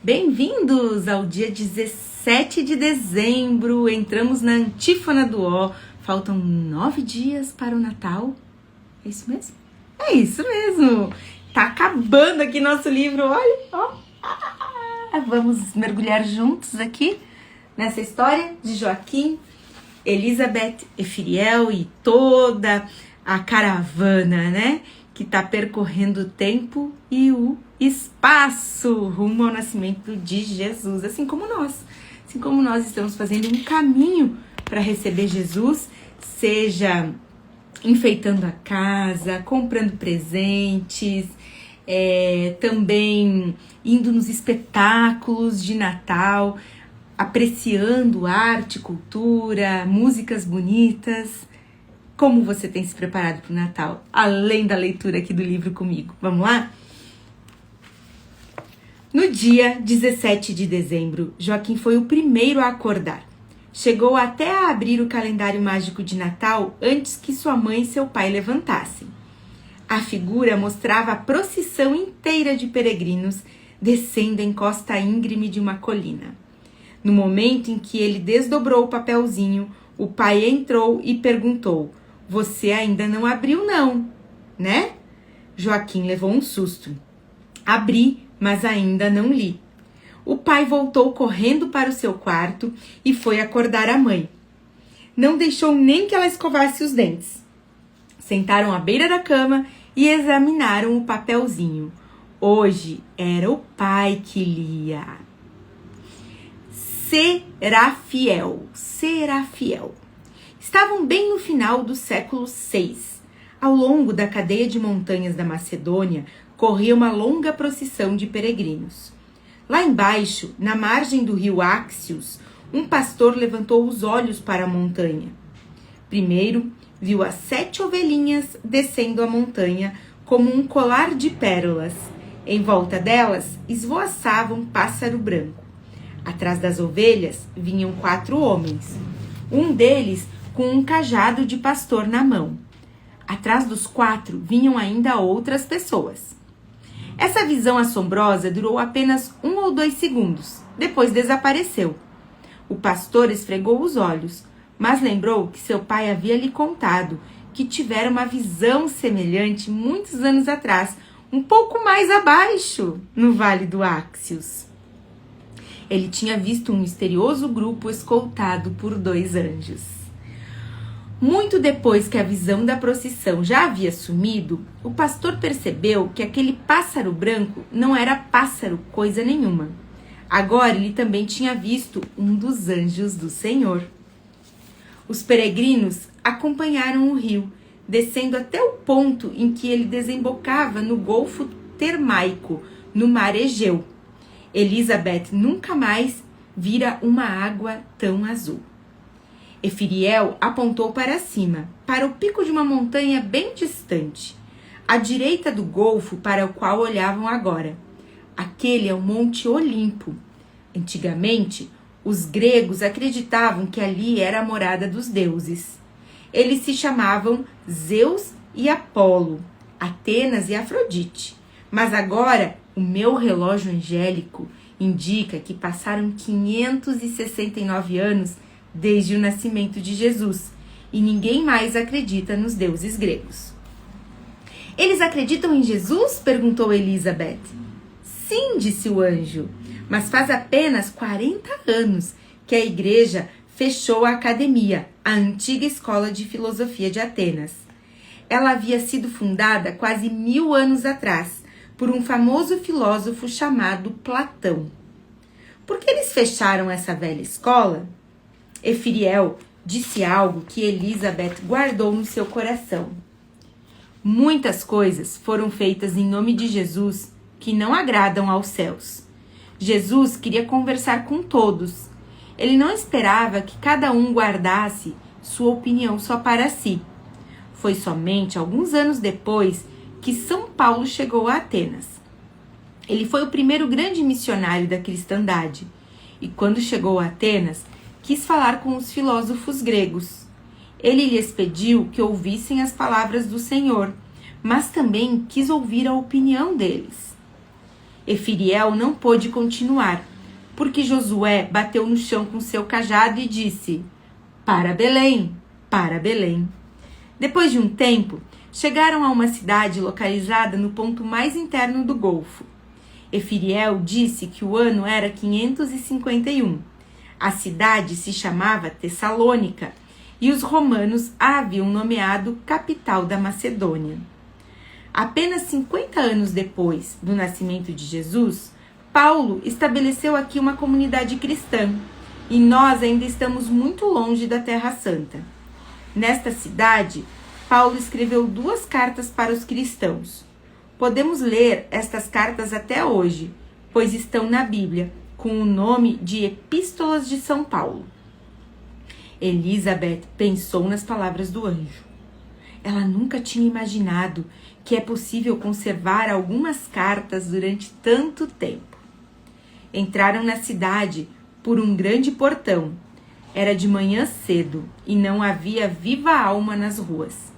Bem-vindos ao dia 17 de dezembro, entramos na antífona do Ó, faltam 9 dias para o Natal, é isso mesmo? É isso mesmo, tá acabando aqui nosso livro, olha, ó, vamos mergulhar juntos aqui nessa história de Joaquim, Elizabeth, Efiriel e toda a caravana, né, que tá percorrendo o tempo e o espaço rumo ao nascimento de Jesus, assim como nós estamos fazendo um caminho para receber Jesus, seja enfeitando a casa, comprando presentes, também indo nos espetáculos de Natal, apreciando arte, cultura, músicas bonitas. Como você tem se preparado para o Natal, além da leitura aqui do livro comigo? Vamos lá? No dia 17 de dezembro, Joaquim foi o primeiro a acordar. Chegou até a abrir o calendário mágico de Natal antes que sua mãe e seu pai levantassem. A figura mostrava a procissão inteira de peregrinos descendo a encosta íngreme de uma colina. No momento em que ele desdobrou o papelzinho, o pai entrou e perguntou: "Você ainda não abriu não, né?" Joaquim levou um susto. "Abri, mas ainda não li." O pai voltou correndo para o seu quarto e foi acordar a mãe. Não deixou nem que ela escovasse os dentes. Sentaram à beira da cama e examinaram o papelzinho. Hoje era o pai que lia. Será fiel. Estavam bem no final do século VI. Ao longo da cadeia de montanhas da Macedônia, corria uma longa procissão de peregrinos. Lá embaixo, na margem do rio Axios, um pastor levantou os olhos para a montanha. Primeiro, viu as 7 ovelhinhas descendo a montanha como um colar de pérolas. Em volta delas, esvoaçava um pássaro branco. Atrás das ovelhas, vinham 4 homens. Um deles com um cajado de pastor na mão. Atrás dos 4 vinham ainda outras pessoas. Essa visão assombrosa durou apenas 1 ou 2 segundos, depois desapareceu. O pastor esfregou os olhos, mas lembrou que seu pai havia lhe contado que tivera uma visão semelhante muitos anos atrás, um pouco mais abaixo, no Vale do Axios. Ele tinha visto um misterioso grupo escoltado por 2 anjos. Muito depois que a visão da procissão já havia sumido, o pastor percebeu que aquele pássaro branco não era pássaro coisa nenhuma. Agora ele também tinha visto um dos anjos do Senhor. Os peregrinos acompanharam o rio, descendo até o ponto em que ele desembocava no Golfo Termaico, no Mar Egeu. Elizabeth nunca mais vira uma água tão azul. Efiriel apontou para cima, para o pico de uma montanha bem distante, à direita do golfo para o qual olhavam agora. Aquele é o Monte Olimpo. Antigamente, os gregos acreditavam que ali era a morada dos deuses. Eles se chamavam Zeus e Apolo, Atenas e Afrodite. Mas agora, o meu relógio angélico indica que passaram 569 anos desde o nascimento de Jesus, e ninguém mais acredita nos deuses gregos. Eles acreditam em Jesus? Perguntou Elizabeth. Sim, disse o anjo, mas faz apenas 40 anos que a igreja fechou a academia, a antiga escola de filosofia de Atenas. Ela havia sido fundada quase 1000 anos atrás, por um famoso filósofo chamado Platão. Por que eles fecharam essa velha escola? Efiriel disse algo que Elizabeth guardou no seu coração. Muitas coisas foram feitas em nome de Jesus que não agradam aos céus. Jesus queria conversar com todos. Ele não esperava que cada um guardasse sua opinião só para si. Foi somente alguns anos depois que São Paulo chegou a Atenas. Ele foi o primeiro grande missionário da cristandade e, quando chegou a Atenas, quis falar com os filósofos gregos. Ele lhes pediu que ouvissem as palavras do Senhor, mas também quis ouvir a opinião deles. Efiriel não pôde continuar, porque Josué bateu no chão com seu cajado e disse: para Belém, para Belém. Depois de um tempo, chegaram a uma cidade localizada no ponto mais interno do Golfo. Efiriel disse que o ano era 551. A cidade se chamava Tessalônica e os romanos a haviam nomeado capital da Macedônia. Apenas 50 anos depois do nascimento de Jesus, Paulo estabeleceu aqui uma comunidade cristã e nós ainda estamos muito longe da Terra Santa. Nesta cidade, Paulo escreveu 2 cartas para os cristãos. Podemos ler estas cartas até hoje, pois estão na Bíblia, com o nome de Epístolas de São Paulo. Elizabeth pensou nas palavras do anjo. Ela nunca tinha imaginado que é possível conservar algumas cartas durante tanto tempo. Entraram na cidade por um grande portão. Era de manhã cedo e não havia viva alma nas ruas.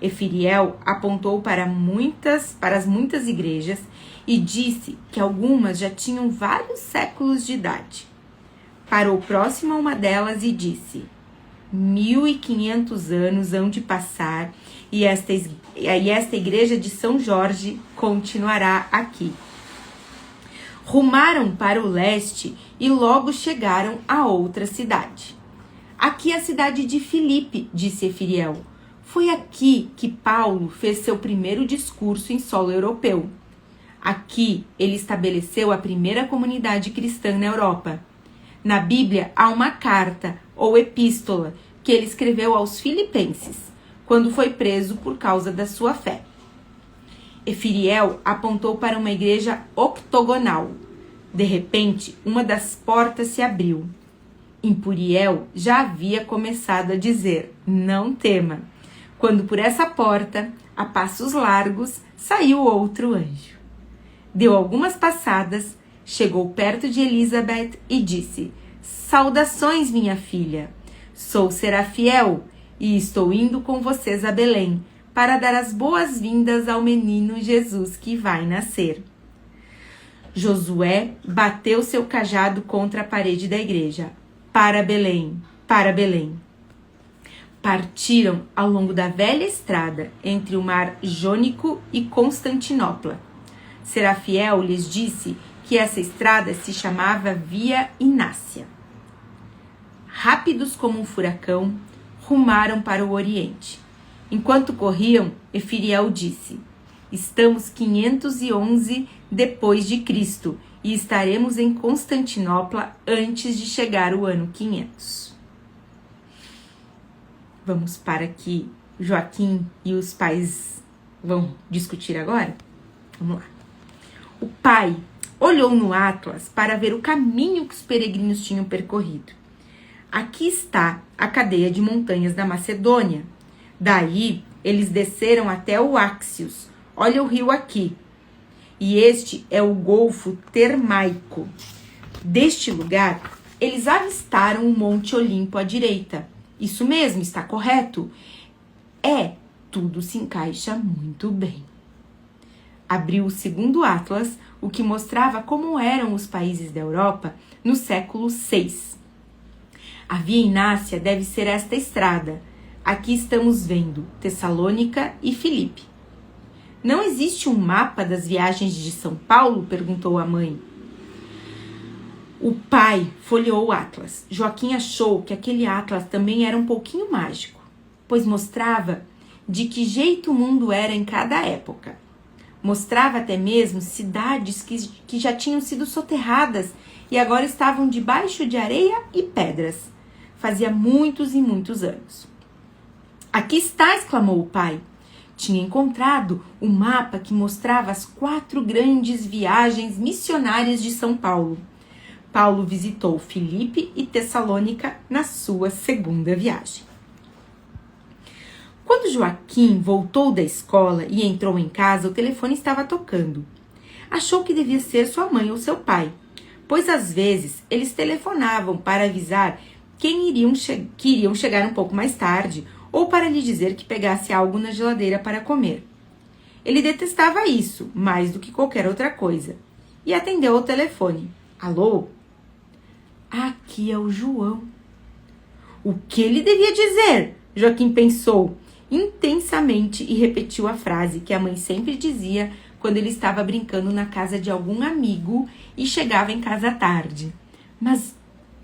Efiriel apontou para as muitas igrejas e disse que algumas já tinham vários séculos de idade. Parou próximo a uma delas e disse: 1500 anos hão de passar e esta igreja de São Jorge continuará aqui. Rumaram para o leste e logo chegaram a outra cidade. Aqui é a cidade de Filipe, disse Efiriel. Foi aqui que Paulo fez seu primeiro discurso em solo europeu. Aqui ele estabeleceu a primeira comunidade cristã na Europa. Na Bíblia há uma carta ou epístola que ele escreveu aos filipenses, quando foi preso por causa da sua fé. Efiriel apontou para uma igreja octogonal. De repente, uma das portas se abriu. Impuriel já havia começado a dizer: não tema, quando por essa porta, a passos largos, saiu outro anjo. Deu algumas passadas, chegou perto de Elizabeth e disse: saudações, minha filha. Sou Serafiel e estou indo com vocês a Belém para dar as boas-vindas ao menino Jesus que vai nascer. Josué bateu seu cajado contra a parede da igreja. Para Belém, para Belém. Partiram ao longo da velha estrada entre o mar Jônico e Constantinopla. Serafiel lhes disse que essa estrada se chamava Via Inácia. Rápidos como um furacão, rumaram para o Oriente. Enquanto corriam, Efiriel disse: estamos 511 depois de Cristo e estaremos em Constantinopla antes de chegar o ano 500. Vamos para que Joaquim e os pais vão discutir agora? Vamos lá. O pai olhou no atlas para ver o caminho que os peregrinos tinham percorrido. Aqui está a cadeia de montanhas da Macedônia. Daí, eles desceram até o Áxios. Olha o rio aqui. E este é o Golfo Termaico. Deste lugar, eles avistaram o Monte Olimpo à direita. Isso mesmo, está correto? Tudo se encaixa muito bem. Abriu o segundo atlas, o que mostrava como eram os países da Europa no século VI. A Via Inácia deve ser esta estrada. Aqui estamos vendo Tessalônica e Filipe. Não existe um mapa das viagens de São Paulo? Perguntou a mãe. O pai folheou o atlas. Joaquim achou que aquele atlas também era um pouquinho mágico, pois mostrava de que jeito o mundo era em cada época. Mostrava até mesmo cidades que já tinham sido soterradas e agora estavam debaixo de areia e pedras. Fazia muitos e muitos anos. Aqui está, exclamou o pai. Tinha encontrado o mapa que mostrava as 4 grandes viagens missionárias de São Paulo. Paulo visitou Filipe e Tessalônica na sua segunda viagem. Quando Joaquim voltou da escola e entrou em casa, o telefone estava tocando. Achou que devia ser sua mãe ou seu pai, pois às vezes eles telefonavam para avisar que iriam chegar um pouco mais tarde ou para lhe dizer que pegasse algo na geladeira para comer. Ele detestava isso mais do que qualquer outra coisa. e atendeu ao telefone. Alô? Aqui é o João. O que ele devia dizer? Joaquim pensou intensamente e repetiu a frase que a mãe sempre dizia quando ele estava brincando na casa de algum amigo e chegava em casa tarde. Mas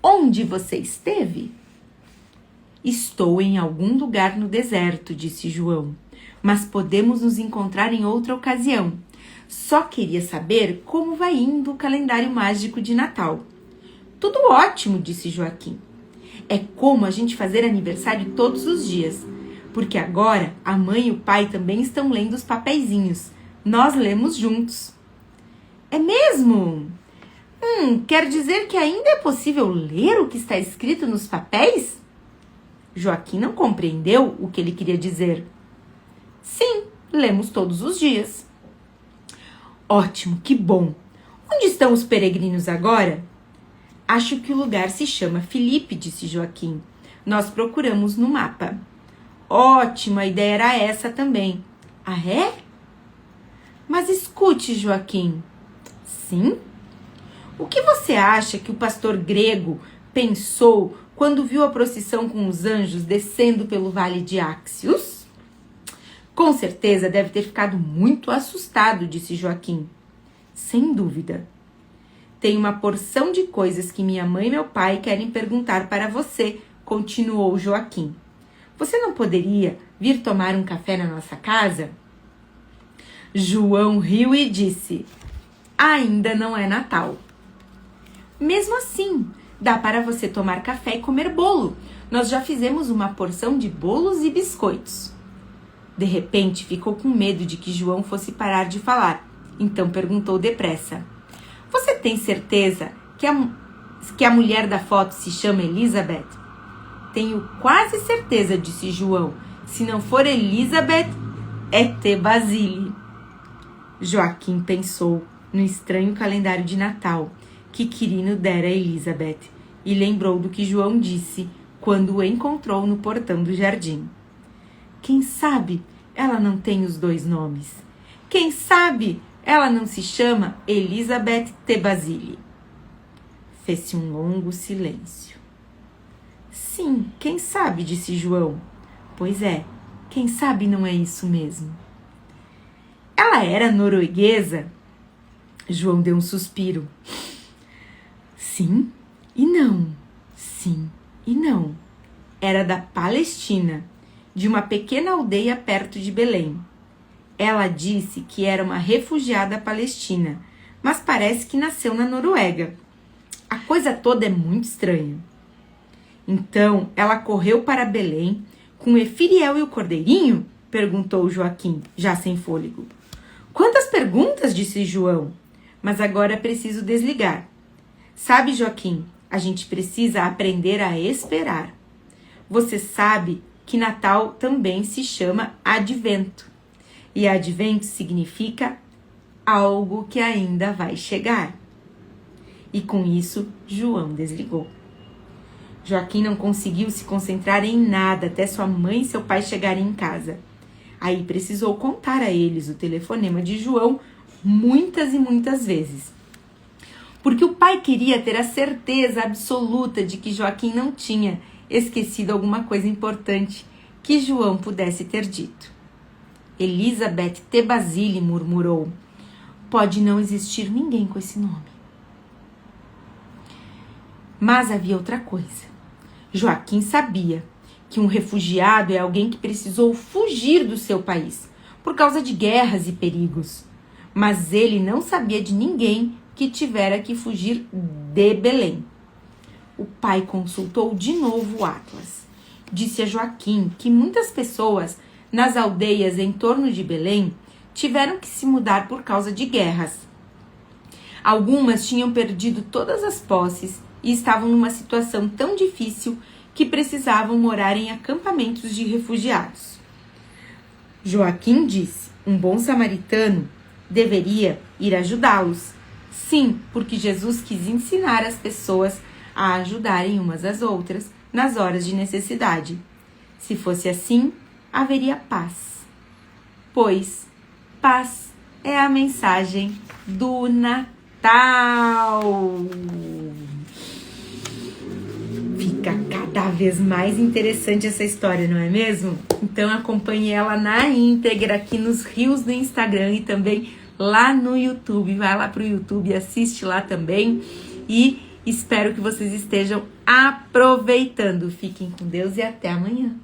onde você esteve? Estou em algum lugar no deserto, disse João, mas podemos nos encontrar em outra ocasião. Só queria saber como vai indo o calendário mágico de Natal. Tudo ótimo, disse Joaquim. É como a gente fazer aniversário todos os dias, porque agora a mãe e o pai também estão lendo os papeizinhos. Nós lemos juntos. É mesmo? Quer dizer que ainda é possível ler o que está escrito nos papéis? Joaquim não compreendeu o que ele queria dizer. Sim, lemos todos os dias. Ótimo, que bom. Onde estão os peregrinos agora? Acho que o lugar se chama Filipe, disse Joaquim. Nós procuramos no mapa. Ótimo, a ideia era essa também. Ah, é? Mas escute, Joaquim. Sim? O que você acha que o pastor grego pensou quando viu a procissão com os anjos descendo pelo vale de Áxios? Com certeza deve ter ficado muito assustado, disse Joaquim. Sem dúvida. Tem uma porção de coisas que minha mãe e meu pai querem perguntar para você, continuou Joaquim. Você não poderia vir tomar um café na nossa casa? João riu e disse, ainda não é Natal. Mesmo assim, dá para você tomar café e comer bolo. Nós já fizemos uma porção de bolos e biscoitos. De repente, ficou com medo de que João fosse parar de falar. Então perguntou depressa. Você tem certeza que a mulher da foto se chama Elizabeth? Tenho quase certeza, disse João. Se não for Elizabeth, é T. Basile. Joaquim pensou no estranho calendário de Natal que Quirino dera a Elizabeth e lembrou do que João disse quando o encontrou no portão do jardim. Quem sabe ela não tem os dois nomes? Quem sabe ela não se chama Elizabeth T. Basile? Fez-se um longo silêncio. Sim, quem sabe, disse João. Pois é, quem sabe não é isso mesmo. Ela era norueguesa? João deu um suspiro. Sim e não, sim e não. Era da Palestina, de uma pequena aldeia perto de Belém. Ela disse que era uma refugiada palestina, mas parece que nasceu na Noruega. A coisa toda é muito estranha. Então, ela correu para Belém com Efiriel e o cordeirinho? Perguntou Joaquim, já sem fôlego. Quantas perguntas, disse João. Mas agora é preciso desligar. Sabe, Joaquim, a gente precisa aprender a esperar. Você sabe que Natal também se chama Advento. E Advento significa algo que ainda vai chegar. E com isso, João desligou. Joaquim não conseguiu se concentrar em nada até sua mãe e seu pai chegarem em casa. Aí precisou contar a eles o telefonema de João muitas e muitas vezes. Porque o pai queria ter a certeza absoluta de que Joaquim não tinha esquecido alguma coisa importante que João pudesse ter dito. Elizabeth T. Basile murmurou. Pode não existir ninguém com esse nome. Mas havia outra coisa. Joaquim sabia que um refugiado é alguém que precisou fugir do seu país por causa de guerras e perigos. Mas ele não sabia de ninguém que tivera que fugir de Belém. O pai consultou de novo o Atlas. Disse a Joaquim que muitas pessoas nas aldeias em torno de Belém tiveram que se mudar por causa de guerras. Algumas tinham perdido todas as posses e estavam numa situação tão difícil que precisavam morar em acampamentos de refugiados. Joaquim disse, um bom samaritano deveria ir ajudá-los. Sim, porque Jesus quis ensinar as pessoas a ajudarem umas às outras nas horas de necessidade. Se fosse assim, haveria paz. Pois paz é a mensagem do Natal. Natal. Fica cada vez mais interessante essa história, não é mesmo? Então acompanhe ela na íntegra aqui nos rios do Instagram e também lá no YouTube. Vai lá pro YouTube, assiste lá também e espero que vocês estejam aproveitando. Fiquem com Deus e até amanhã.